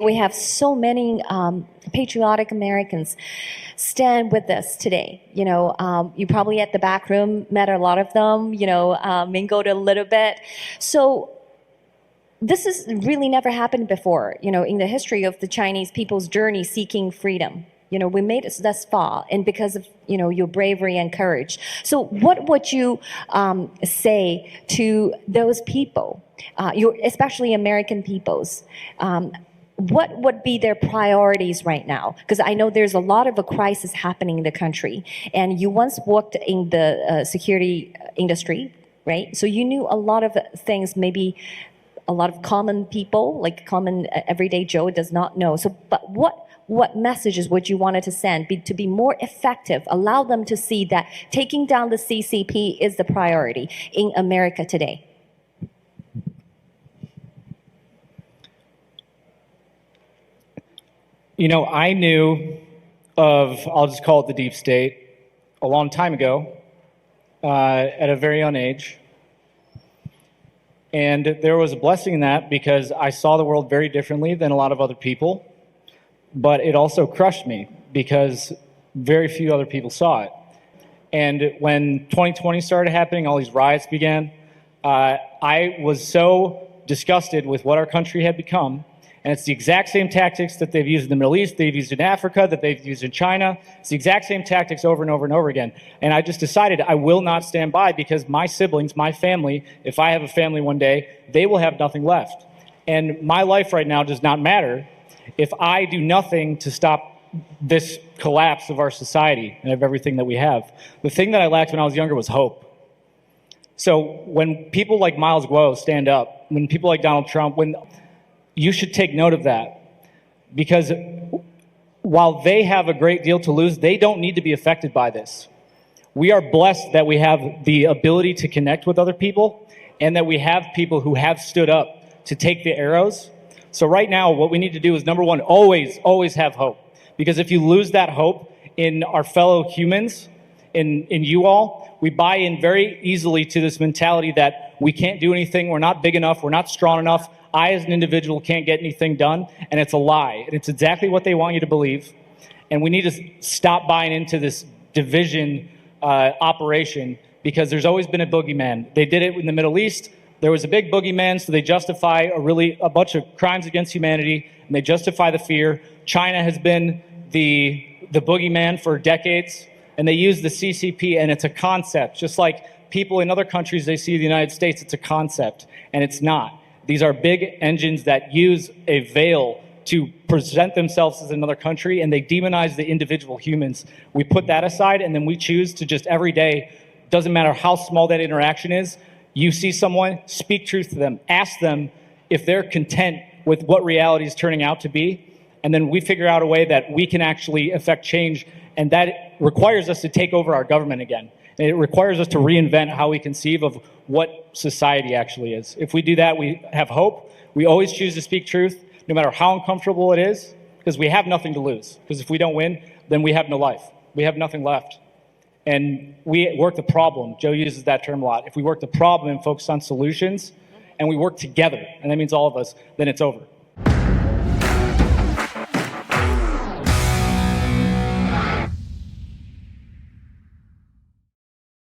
We have so many patriotic Americans stand with us today. You probably at the back room met a lot of them, mingled a little bit. So this has really never happened before, in the history of the Chinese people's journey seeking freedom. We made it thus far, and because of, your bravery and courage. So what would you say to those people, especially American peoples? What would be their priorities right now? Because I know there's a lot of a crisis happening in the country, and you once worked in the security industry, right? So you knew a lot of things, maybe a lot of common people, like common everyday Joe does not know. So, but what messages would you want to send to be more effective, allow them to see that taking down the CCP is the priority in America today? I knew of, I'll just call it the deep state, a long time ago, at a very young age. And there was a blessing in that because I saw the world very differently than a lot of other people. But it also crushed me because very few other people saw it. And when 2020 started happening, all these riots began, I was so disgusted with what our country had become. And it's the exact same tactics that they've used in the Middle East, they've used in Africa, that they've used in China. It's the exact same tactics over and over and over again. And I just decided I will not stand by because my siblings, my family, if I have a family one day, they will have nothing left. And my life right now does not matter if I do nothing to stop this collapse of our society and of everything that we have. The thing that I lacked when I was younger was hope. So when people like Miles Guo stand up, when people like Donald Trump, you should take note of that, because while they have a great deal to lose, they don't need to be affected by this. We are blessed that we have the ability to connect with other people and that we have people who have stood up to take the arrows. So right now, what we need to do is, number one, always have hope. Because if you lose that hope in our fellow humans, in you all, we buy in very easily to this mentality that we can't do anything, we're not big enough, we're not strong enough, I as an individual can't get anything done, and it's a lie. And it's exactly what they want you to believe. And we need to stop buying into this division operation, because there's always been a boogeyman. They did it in the Middle East. There was a big boogeyman, so they justify a bunch of crimes against humanity, and they justify the fear. China has been the boogeyman for decades, and they use the CCP, and it's a concept. Just like people in other countries, they see the United States, it's a concept, and it's not. These are big engines that use a veil to present themselves as another country, and they demonize the individual humans. We put that aside, and then we choose to just every day, doesn't matter how small that interaction is, you see someone, speak truth to them, ask them if they're content with what reality is turning out to be, and then we figure out a way that we can actually affect change, and that requires us to take over our government again. And it requires us to reinvent how we conceive of what society actually is. If we do that, we have hope. We always choose to speak truth, no matter how uncomfortable it is, because we have nothing to lose. Because if we don't win, then we have no life. We have nothing left. And we work the problem. Joe uses that term a lot. If we work the problem and focus on solutions, and we work together, and that means all of us, then it's over.